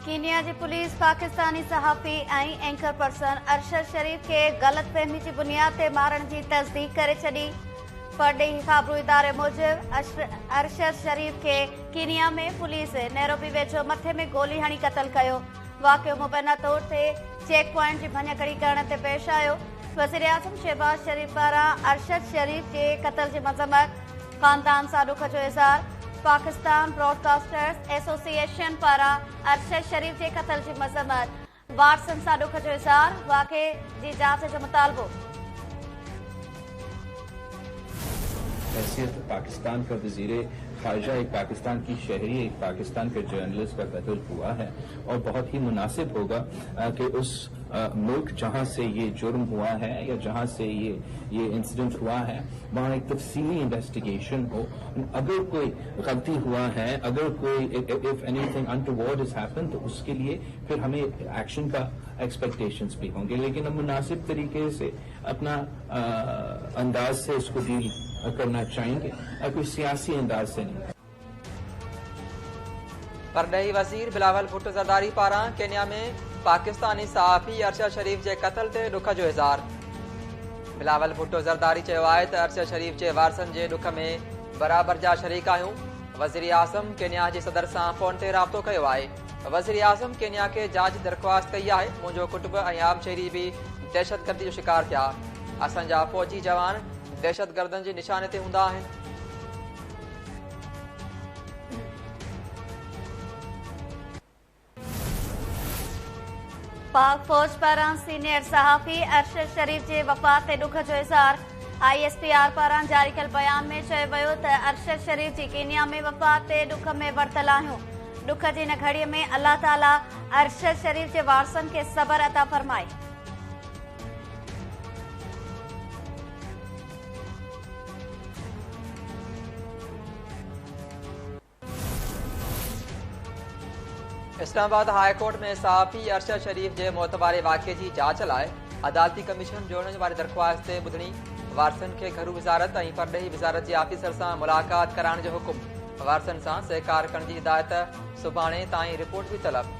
Kenya जी police Pakistani सहाफ़ी ऐं anchor person Arshad शरीफ के गलत फहमी की बुनियाद ते मारण की तस्दीक करे छॾी। परॾेही ख़बरूं इदारे मूजिब अरशद शरीफ के कीनिया में पुलिस नैरोबी वेझो मथे में गोली हणी क़तल कयो। वाक़ियो मुबैना तौर ते चेक पॉइंट की भञकड़ी करण ते पेश आयो। वज़ीर आज़म शहबाज शरीफ पारां अरशद शरीफ के क़त्ल की मज़म्मत, ख़ानदान सां ॾुख जो इज़हार। पाकिस्तान ब्रॉडकास्टर्स एसोसिएशन पारां अरशद शरीफ के क़त्ल की मज़म्मत, वारसन सां ॾुख जो इज़हार। वाक़े की जांच जो मुतालबो। हैसियत पाकिस्तान का वज़ीर ख़ारिजा एक पाकिस्तान की शहरी, एक पाकिस्तान के जर्नलिस्ट का कत्ल हुआ है और बहुत ही मुनासिब होगा कि उस मुल्क जहां से ये जुर्म हुआ है या जहां से ये इंसिडेंट हुआ है वहां एक तफसीली इन्वेस्टिगेशन हो। अगर कोई गलती हुआ है, अगर कोई if anything untoward is happen तो उसके लिए फिर हमें एक्शन का एक्सपेक्टेशंस भी होंगे, लेकिन हम मुनासिब तरीके से अपना अंदाज से इसको डील करना चाहेंगे, कोई सियासी अंदाज से नहीं। परॾेही वज़ीर बिलावल भुट्टो ज़रदारी पारां केन्या में पाकिस्तानी सहाफ़ी अरशद शरीफ के क़त्ल ते ॾुख जो इज़हार। बिलावल भुट्टो ज़रदारी चयो आहे त अरशद शरीफ के वारसन के ॾुख में बराबर जा शरीक आहियूं। वज़ीर आज़म केन्या के सदर सां फ़ोन ते राब्तो कयो आहे। वज़ीर आज़म केन्या के जांच दरख़्वास्त कई आहे। मुंहिंजो कुटुंब ऐं आम शहरी भी दहशतगर्दी जो शिकार थिया। असांजा फ़ौजी जवान दहशतगर्दन के निशाने ते हूंदा आहिनि। पाक फौज पारां सीनियर सहाफ़ी अरशद शरीफ के वफ़ात ते ॾुख जो इज़हार। ISPR पारां जारी कल बयान में चयो वियो त अरशद शरीफ की कीनिया में वफ़ात ते ॾुख में वरतल आहियूं। ॾुख जी इन घड़ीअ में अल्लाह ताला अरशद शरीफ के वारसन के सबर अता फरमाए। इस्लामाबाद हाई कोर्ट में सहाफ़ी अरशद शरीफ के मौत वारे वाक़े की जांच लाइ अदालती कमीशन जोड़ने वारी दरख़्वास्त ते ॿुधणी। वारसन के घरू वज़ारत ऐं परॾेही वज़ारत के आफ़ीसर सां मुलाक़ात कराइण जो हुकुम। वारसन सां सहकार करण की हिदायत। सुभाणे ताईं रिपोर्ट भी तलब।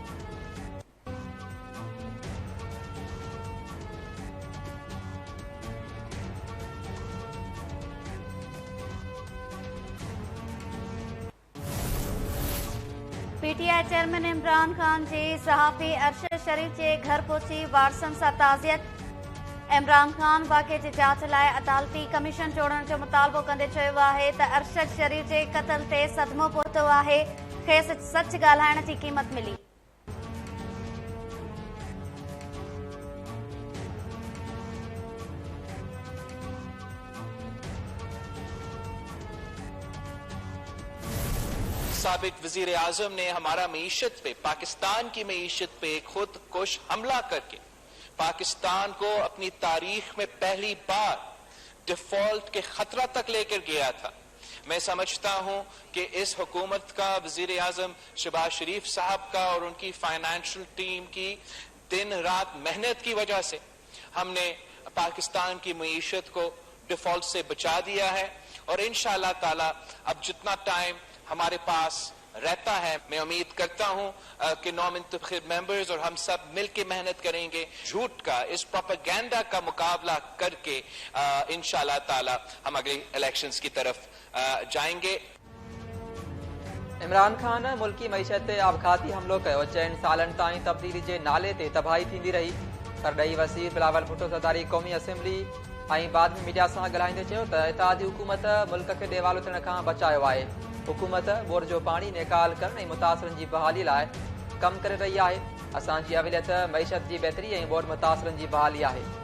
PTI चेयरमैन इमरान खान जी सहाफ़ी अरशद शरीफ के घर पहुंची वारसन सां ताज़ियत। इमरान खान वाक़े की जांच लाइ अदालती कमीशन जोड़ण जो मुतालबो कंदे चयो आहे त अरशद शरीफ के क़त्ल ते सदमो पहुतो आहे। खेसि सच ॻाल्हाइण की क़ीमत मिली। साबिक वजीर आजम ने हमारा मीशत पे, पाकिस्तान की मीशत पे खुद कुश हमला करके पाकिस्तान को अपनी तारीख में पहली बार डिफॉल्ट के खतरा तक लेकर गया था। मैं समझता हूं कि इस हुकूमत का, वजीर आजम शहबाज शरीफ साहब का और उनकी फाइनेंशियल टीम की दिन रात मेहनत की वजह से हमने पाकिस्तान की मीशत को डिफॉल्ट से बचा दिया है और इंशाअल्लाह ताला अब जितना टाइम हमारे पास रहता है, मैं उम्मीद करता हूं कि नौमुंतखब मेंबर्स और हम सब मिलकर मेहनत करेंगे, झूठ का, इस प्रोपेगेंडा का मुकाबला करके इंशाअल्लाह ताला हम अगले इलेक्शंस की तरफ जाएंगे। इमरान खान मुल्की मईशत ते आबखाती हमलो कयो। 4 सालन ताईं तब्दीली के नाले ते तबाही थींदी रही। परॾेही वज़ीर बिलावल भुट्टो ज़रदारी क़ौमी असेंबली ऐं बाद में मीडिया सां ॻाल्हाईंदे चयो त इत्तेहादी हुकूमत मुल्क के ॾेवालो थियण खां बचायो आहे। हुकूमत बोर जो पानी निकाल करण ऐं मुतासिरनि की बहाली लाइ कम करे रही है। असांजी अविलियत मईशत की बेहतरी ऐं बोर मुतासिरनि की बहाली है।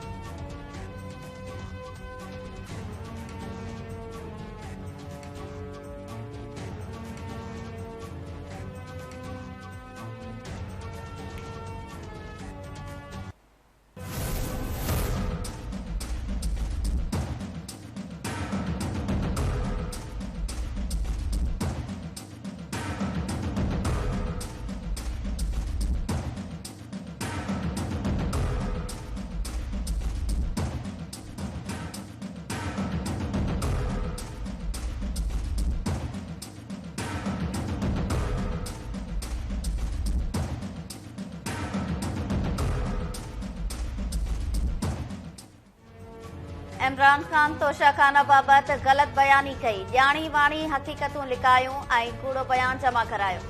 इमरान ख़ान तोशाखाना बाबति ग़लत बयानी कई, ॼाणी वाणी हक़ीक़तूं लिकायूं ऐं कूड़ो बयान जमा करायो।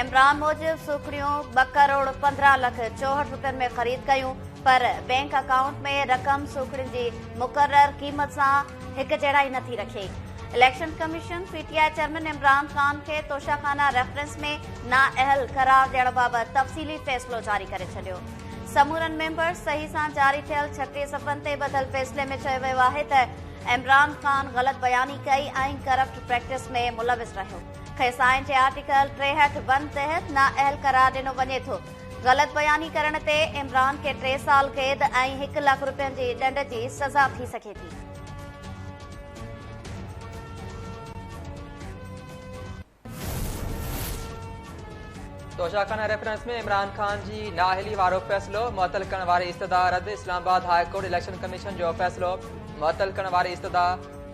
इमरान मूजिब सूखड़ियूं 2 करोड़ 15 लख 64 रुपयनि में ख़रीद कयूं, पर बैंक अकाउंट में रक़म सूखड़ियुनि जी मुक़रर क़ीमत सां हिक जहिड़ाई नथी रखे। Election commission PTI chairman Imran Khan खे तोशाखाना रेफरेंस में नाअहल करार ॾियण बाबति तफ़सीली फ़ैसिलो जारी करे छॾियो। समूरनि मेंबर सही सां जारी थियल 36 सफ़नि ते ॿधल फ़ैसिले में चयो वियो आहे त इमरान ख़ान ग़लत बयानी कई ऐं करप्ट प्रैक्टिस में मुलविस रहियो। खेसाइन जे आर्टिकल 63(1) तहत नाअहल करार ॾिनो वञे थो। ग़लत बयानी करण ते इमरान खे 3 साल क़ैद ऐं 1 लाख रुपयनि जी ॾंड जी सज़ा थी सघे थी। तोशाखाना रेफरेंस में इमरान ख़ान जी नाअहली वारो फ़ैसिलो मुअतल करण वारी इस्तदा रद्द। Islamabad high court election commission जो फ़ैसिलो मुअतल करण वारी इस्तदा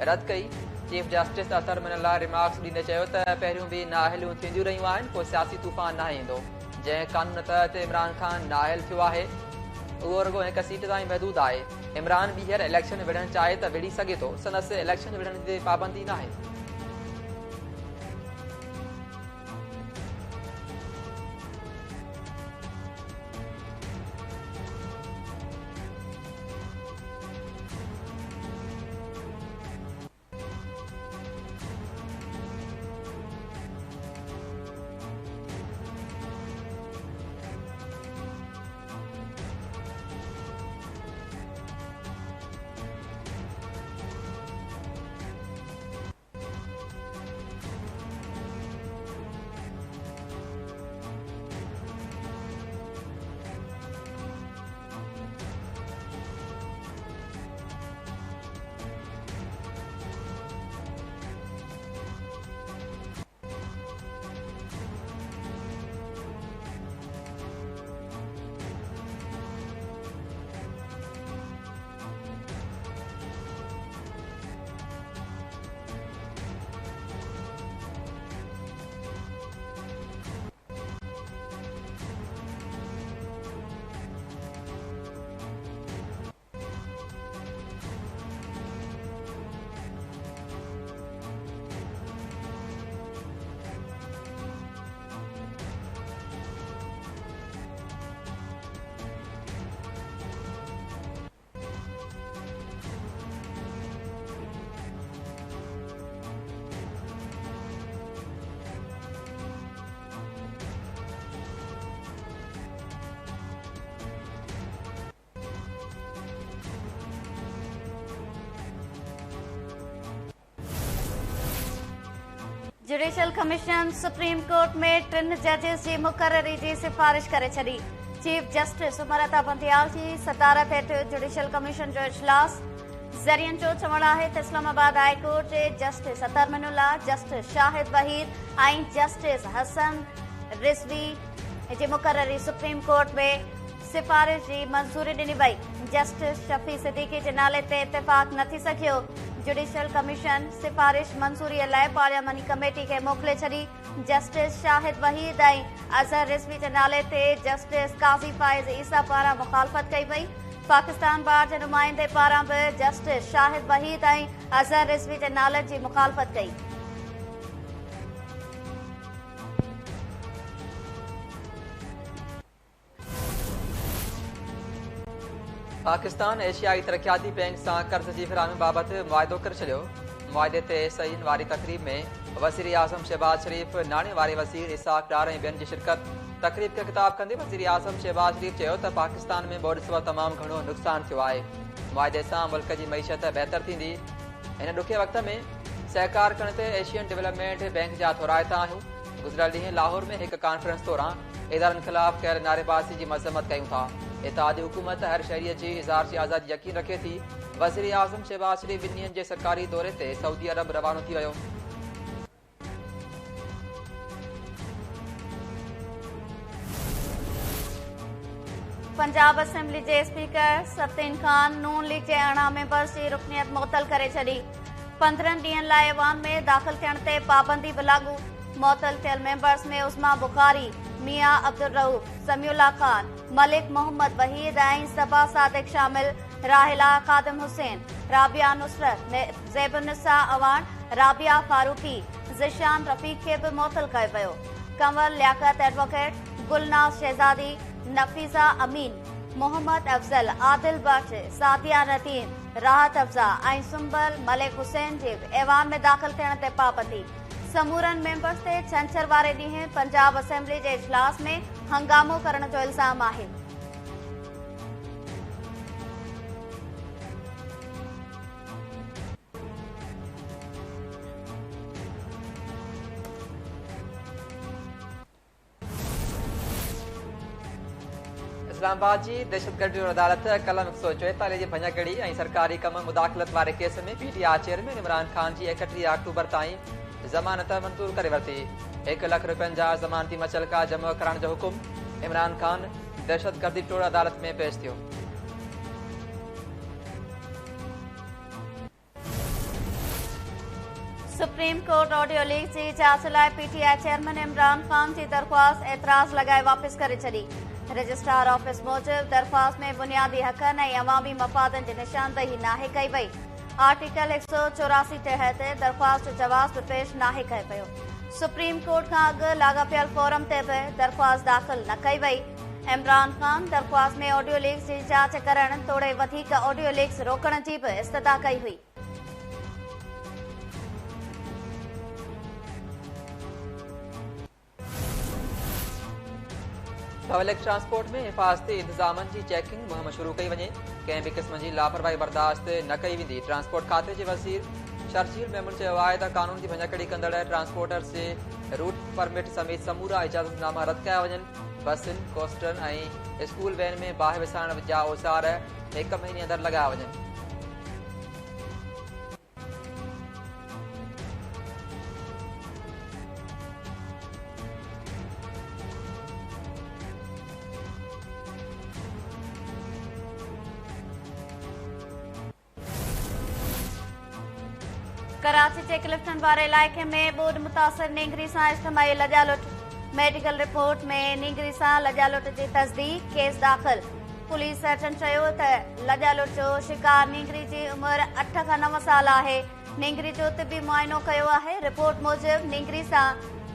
रद्द कई। चीफ जस्टिस अतर मिनल्ला रिमार्क्स ॾींदे चयो त पहिरियों बि नाअहलियूं थींदियूं रहियूं आहिनि, पोइ सियासी तूफ़ान न ईंदो। जंहिं कानून तहत इमरान ख़ान नाअहल थियो आहे उहो रुगो 1 सीट ताईं महदूद आहे। इमरान ॿीहर इलेक्शन विढ़णु चाहे त विढ़ी सघे थो, संदसि इलेक्शन विढ़ण ते पाबंदी न आहे। जुडिशियल कमीशन सुप्रीम कोर्ट में 3 जजिस की मुक़ररी की सिफारिश करे छड़ी। चीफ जस्टिस उमरता बंदियाल की सदारत हेठ जुडिशियल कमीशन जो इजलास ज़रियन जो चवण है त इस्लामाबाद हाई कोर्ट के जस्टिस अतर मिनुल्ला, जस्टिस शाहिद वहीद और जस्टिस हसन रिजवी की मुक़ररी सुप्रीम कोर्ट में सिफारिश की मंजूरी ॾिनी वई। जस्टिस शफी सिद्दीकी के नाले ते इतफाक़ न थी सघियो। जुडिशियल कमीशन सिफारिश मंजूरी लाइ पार्लियामानी कमेटी के मोकिले छड़ी। जस्टिस शाहिद वहीद और अजहर रिजवी के नाले ते जस्टिस काज़ी फाइज़ ईसा पारां मुखालफ़त कई वई। पाकिस्तान बार के नुमाइंदे पारां भी जस्टिस शाहिद वहीद और अजहर रिजवी के नाले की मुखालफ़त कई। पाकिस्तान एशियाई तरक्याती बैंक से कर्ज की फिरामी बाबत मुआदो कर छो। मुआदे ते सहीन वारी तकरीब में वज़ीर आज़म शहबाज शरीफ, नाणे वारे वज़ीर इसाक डार और बेन की शिरकत। तकरीब के खिताब कंदे वज़ीर आज़म शहबाज शरीफ चयो त पाकिस्तान में बोर्ड सबब तमाम घणो नुक़सान थियो आहे। मुआदे से मुल्क की मईशत बेहतर थींदी। इन ॾुखे वक्त में सहकार करण ते एशियन डेवलपमेंट बैंक जा थोराइता आहियूं। गुज़िरियल ॾींहुं लाहौर में एक कॉन्फ्रेंस दौरान इदारनि खिलाफ़ कयल नारेबाज़ी की मज़म्मत कयूं था। इत्तेहादी हुकूमत हर शहरी की इज़हार की आज़ादी यकीन रखे थी। वज़ीर आज़म शहबाज शरीफ 2 ॾींहनि जे सरकारी दौरे ते सऊदी अरब रवानो थी वियो। पंजाब असेंबली के स्पीकर सफ़ीन खान नून लीग के 18 मेंबर्स की रुकनीत मुअतल करे छड़ी। 15 ॾींहनि लाइ ऐवान में दाख़िल थियण ते पाबंदी भी लागू। मुअतल थियल मेंबर्स में उस्मा बुखारी, मियां अब्दुल रऊफ, समीउल्लाह खान, मलिक मोहम्मद वहीद और सबा सादिक शामिल। राहिला खादिम हुसैन, राबिया नुसरत, ज़ैबुन्निसा अवान, राबिया फारूकी, ज़िशान रफ़ीक खे बि मुअतल कयो वियो। कंवल लियाकत एडवोकेट, गुलनाज़ शहज़ादी, नफ़ीसा अमीन, मोहम्मद अफज़ल, आदिल बख्श, सादिया नतीन, राहत अफ़ज़ा ऐं सुंबल मलिक हुसैन जे ऐवान में दाख़िल थियण ते पाबंदी। समूरनि मेंबर्स ते छंछर वारे ॾींहुं पंजाब असेंबली जे इजलास में हंगामो करण जो इल्ज़ाम आहे। इस्लामाबाद की दहशतगर्दी अदालत कलम 144 जी भञकड़ी ऐं सरकारी कम मुदाख़लत वारे केस में PTI चेयरमैन इमरान खान की 31 अक्टूबर ताईं ज़मानत मंजूर करे वरिती। 1 लाख रुपयनि जा ज़मानती मचलका जमा करण जो हुकुम इमरान खान दहशतगर्दी टोड़ अदालत में पेश थियो। सुप्रीम कोर्ट ऑडियो लीक की जांच लाइ PTI चेयरमैन इमरान खान की दरख्वास्त एतराज़ लगाए वापस करे छॾी। रजिस्ट्रार ऑफिस मूजिब दरख्वास्त में बुनियादी हक़नि ऐं अवामी मफ़ादनि जी निशानदही नाहे कई वई। आर्टिकल 184 तहत दरख्वास्त जवाब पेश नाहे कयो पियो। सुप्रीम कोर्ट खां अॻु लाॻापियल फोरम ते बि दरख्वास्त दाख़िल न कई वई। इमरान खान दरख्वास्त में ऑडियो लीक्स की जांच करण तोड़े वधीक ऑडियो लीक्स रोकण की भी इस्तदा कई हुई। पब्लिक ट्रांसपोर्ट में हिफाजती इंतजामन की चेकिंग मुहिम शुरू कई वञे। कंहिं बि क़िस्म की लापरवाही बर्दाश्त न कई वेंदी। ट्रांसपोर्ट खाते के वज़ीर शर्जील मेमन चयो आहे त कानून की भञकड़ी कंदड़ ट्रांसपोर्टर से रूट परमिट समेत समूरा इजाज़तनामा रद्द कया वञनि। बसिन, कोस्टन ऐं स्कूल वैन में बाहि विसाइण जा औज़ार 1 महीने अंदर लगाया वञनि। कराची के क्लिफ्टन वारे इलाइक़े में ॿोॾ मुतासिर नींगरी सां इज्तिमाही लॼालुट। मेडिकल रिपोर्ट में नींगरी सां लॼालुट जी तस्दीक, केस दाख़िल। पुलिस सर्जन चयो त लॼालुट जो शिकार नींगरी जी उमिरि 8 खां 9 साल आहे। नींगरी जो तिबी मुआइनो कयो आहे। रिपोर्ट मूजिब नींगरी सां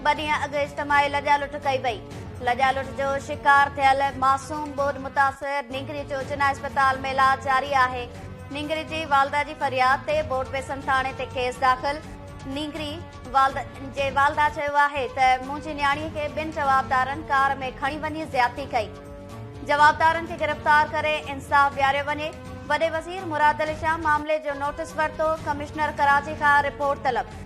2 ॾींहं अॻु इज्तिमाही लॼालुट कई वई। लॼालुट जो शिकार थियल मासूम ॿोॾ मुतासिर नींगरी जो जिना अस्पताल में इलाज जारी आहे। नींगरी जी वालदा जी फरियाद ते बोर्ड बेसन थाने ते केस दाख़िल। नींगरी जे वालदा चयो आहे त मुंहिंजी न्याणीअ खे 2 जवाबदारनि कार में खणी वञी ज़्यादती कई। जवाबदारनि खे गिरफ़्तार करे इंसाफ़ ॾियारियो वञे। वॾे वज़ीर मुराद अली शाह मामले जो नोटिस वरितो। कमिश्नर कराची खां रिपोर्ट तलब।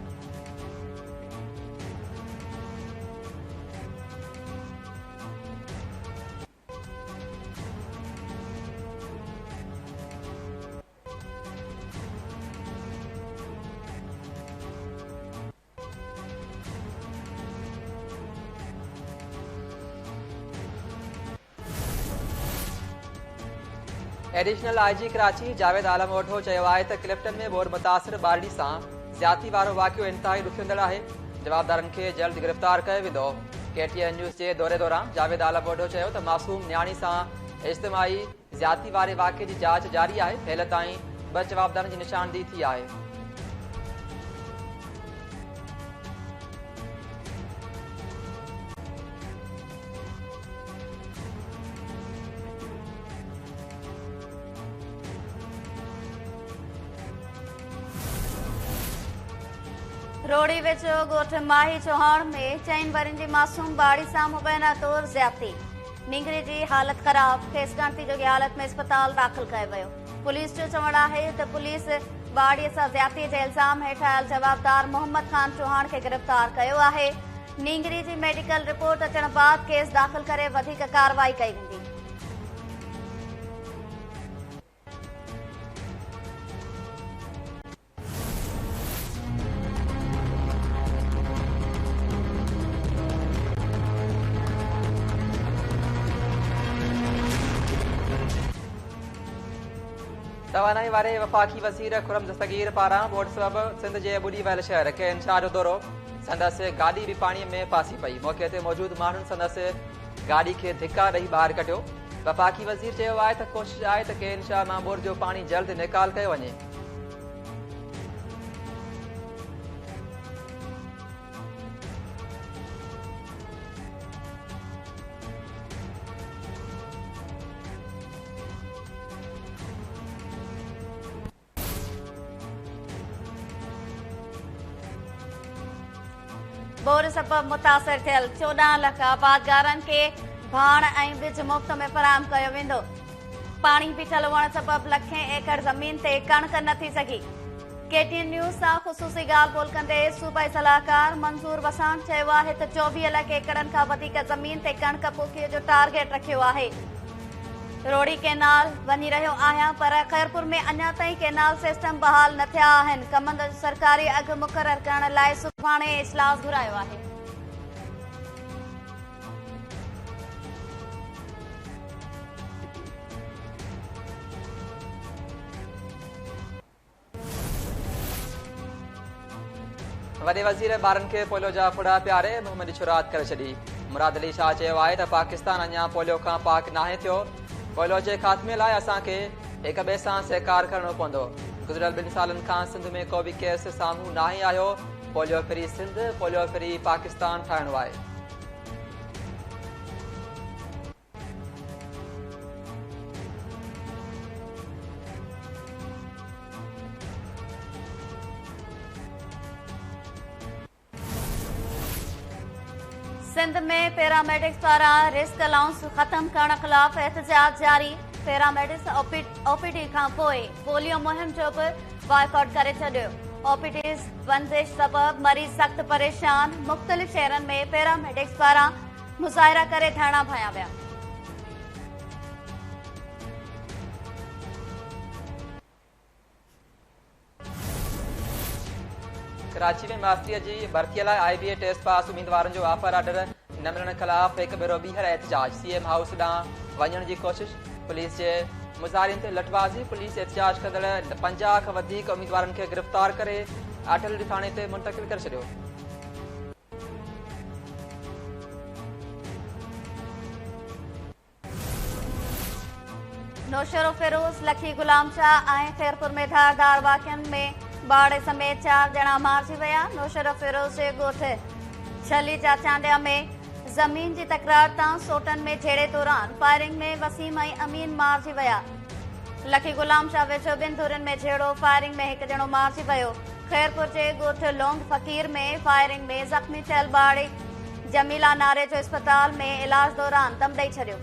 एडिशनल IG कराची जावेद आलम ओठो चयो आहे त क्लिफ्टन में बोर मुतासिर ॿारड़ी सां ज़्यादती वारो वाक़ियो इंतहाई ॾुखियंदड़ आहे। जवाबदारनि खे जल्द गिरफ़्तार कयो वेंदो। KTN न्यूज़ जे दौरे दौरान जावेद आलम ओठो चयो त मासूम न्याणी सां इज्तिमाही ज़्यादती वारे वाक़िए जी जांच जारी आहे। हेल ताईं 2 जवाबदारनि जी निशानदेही थी आहे। रोड़ी वेचो ॻोठ माही चौहान में 4 वरनि जी मासूम ॿारड़ी सां मुबैना तौर ज़्यादती। नींगरी जी हालत ख़राब, खेस ॻणती जोगी हालत में अस्पताल दाख़िल कयो वियो। पुलिस जो चवणु आहे त पुलिस ॿारड़ीअ सां ज़्यादतीअ जे इल्ज़ाम हेठि आयल जवाबदार मोहम्मद खान चौहान खे गिरफ़्तार कयो आहे। नींगरी जी मेडिकल रिपोर्ट अचण बाद केस दाख़िल करे वधीक कार्रवाई कई वेंदी। तवानाई वारे वफ़ाक़ी वज़ीर खुरम दस्तगीर पारां बोट सबब सिंध जे ॿुॾी वियल शहर केनशाह जो दौरो। संदसि गाॾी बि पाणीअ में फासी पई। मौक़े ते मौजूद माण्हुनि संदसि गाॾी खे धिका ॾेई ॿाहिरि कढियो। वफ़ाक़ी वज़ीर चयो आहे त कोशिशि आहे त केनशाह मां बोर जो पाणी जल्द निकाल कयो वञे। बोर सबबि मुतासिर थियल 14 लख आबादगारनि खे भाण ऐं बिज मुफ़्त में फराहम कयो वेंदो। पाणी बीठल हुअण सबबि लखें एकड़ ज़मीन ते कणक न थी सघी। KTN न्यूज़ सां ख़ुसूसी ॻाल्हि ॿोल कंदे सूबाई सलाहकार मंज़ूर वसाण चयो आहे त 24 लख एकड़नि खां वधीक ज़मीन ते कणक पोखीअ जो टारगेट रखियो आहे। रोड़ी केनाल वञी रहियो आहियां पर ख़ैरपुर में अञा ताईं केनाल सिस्टम बहाल न थिया आहिनि। कमनि जो सरकारी अघु मुक़रर करण लाइ सुभाणे इजलास घुरायो आहे। वॾे वज़ीर ॿारनि खे पोलियो जा फुड़ा प्यारे मुहिम जी शुरूआत करे छॾी। मुराद अली शाह चयो आहे त पाकिस्तान अञा पोलियो खां पाक नाहे थियो। पोलियो जे ख़ात्मे लाइ असांखे हिक ॿिए सां सहकार करणो पवंदो। गुज़िरियल 2 सालनि खां सिंध में को बि केस साम्हूं नाहे आयो। Polio free Sindh, polio free Pakistan ठाहिणो आहे। सिंध में पैरामेडिक्स पारां रिस्क अलाउंस ख़त्म करण ख़िलाफ़ एहतजाज जारी। पैरामेडिक्स ओपीडी खां पोइ पोलियो मुहिम जो बि बॉयकॉट करे छॾियो। ओपीडीज़ बंदिश सबबि मरीज़ सख़्त परेशान। मुख़्तलिफ़ शहरनि में पैरामेडिक्स पारां मुज़ाहिरा करे धरना भया विया। कराची में मास्टरीअ जी भर्तीअ लाइ IBA टेस्ट पास उम्मीदवारनि जो ऑफर ऑर्डर न मिलण ख़िलाफ़ हिकु भेरो ॿीहर एहतजाज। CM हाउस ॾांहुं वञण जी कोशिश, पुलिस जे मुज़ाहिरनि ते लठबाज़ी। पुलिस एहतजाज कंदड़ 50 खां वधीक उम्मीदवारनि खे गिरफ़्तार करे आर्टिलरी थाणे ते मुंतक़िल करे छॾियो। नौशरो फिरोज़, लखी गुलाम शाह ऐं ख़ैरपुर में धारदार वाक़िअनि में बाड़े समेत 4 ॼणा मारिजी विया। नौशरो फिरोज़ जे ॻोठ छली जा चांडिया में ज़मीन जी तकरार तां सोटन में झेड़े दौरान फायरिंग में वसीम ऐं अमीन मारिजी विया। लखी गुलाम शाह वेझो 2 धुरनि में झेड़ो फायरिंग में हिकु ॼणो मारिजी वियो। ख़ैरपुर जे ॻोठ लोंग फ़कीर में फायरिंग में ज़ख़्मी थियल बाड़ी जमीला नारे जो अस्पताल में इलाज दौरान दम ॾेई छॾियो।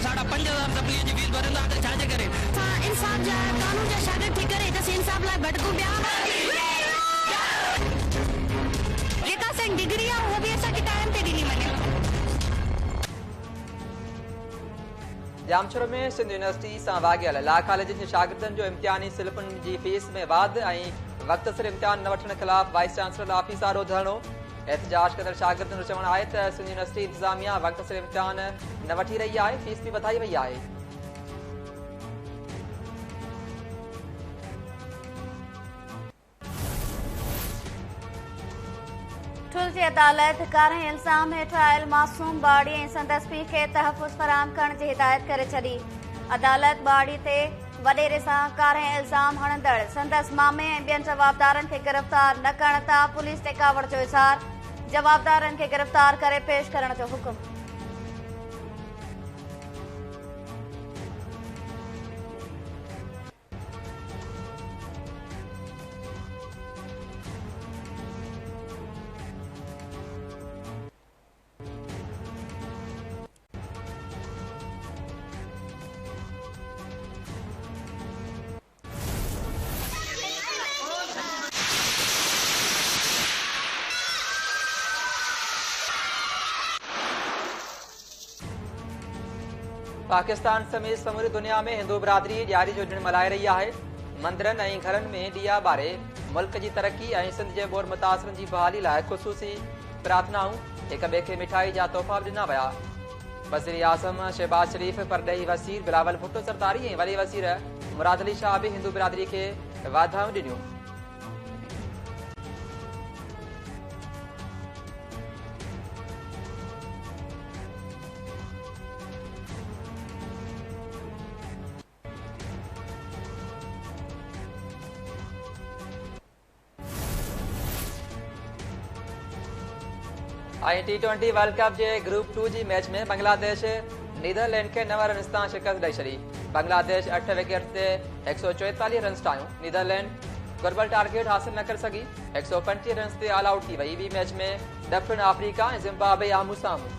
साढ़ा 5000 दबली जी फीस भरंदा त छाजे करे इंसाफ जा कानून जा शागिर्द थी करे त इंसाफ लाइ भटकू ॿिया जेका असांजी डिग्री आहे उहो बि असांखे टाइम ते ॾिनी वञे। जामशोर में सिंध यूनिवर्सिटी सां वाॻियल ला कॉलेजनि जे शागिर्दनि जो इम्तिहानी सिलफुनि जी फीस में वाध ऐं वक़्त सिर इम्तिहान न वठण ख़िलाफ़ वाइस चांसलर ऑफिस आरो धरणो। एहतजाज कंदड़ शागिर्दनि जो चवणु आहे त सिंध यूनिवर्सिटी इंतिज़ामिया वक़्त सिर इम्तिहान न वठी रही आहे, फीस बि वधाई वई आहे। ठुल जी अदालत कारे इल्ज़ाम हेठि आयल मासूम बाड़ी ऐं संदसि पीउ खे तहफ़ुज़ फराहम करण जी हिदायत करे छॾी। अदालत बाड़ी ते वॾेरे सां कारे इल्ज़ाम हणंदड़ संदसि मामे ऐं ॿियनि जवाबदारनि खे गिरफ़्तार न करण तां पुलिस ते कावड़ जो इज़हार। जवाबदारनि खे गिरफ़्तार करे पेश करण जो हुकुम। पाकिस्तान समेत समूरी दुनिया में हिंदू बिरादरी ॾियारी जो ॾिणु मल्हाए रही है। मंदिरनि ऐं घरनि में ॾिया ॿारे मुल्क की तरक्की ऐं सिंध जे बोर मुतासिरनि की बहाली लाइ ख़ुसूसी प्रार्थनाऊं हिक ॿिए खे मिठाई जा तोहफ़ा ॾिना विया। वज़ीर आज़म शहबाज शरीफ़, परॾेही वज़ीर बिलावल भुट्टो ज़रदारी ऐं वॾे वज़ीर मुराद अली शाह भी हिंदू बिरादरी के वाधायूं ॾिनियूं। T20 वर्ल्ड कप के ग्रुप 2 जी मैच में बांग्लादेश नीदरलैंड के 9 रन तां शिकस्त ॾेई छॾी। बांग्लादेश 8 विकेट ते 144 रन ठाहियूं। नीदरलैंड घुरबल टारगेट हासिल न करे सघी, 135 रन ते ऑल आउट थी वई। ॿी मैच में ॾखिण अफ्रीका ऐं ज़िम्बाब्वे आम्हूं साम्हूं।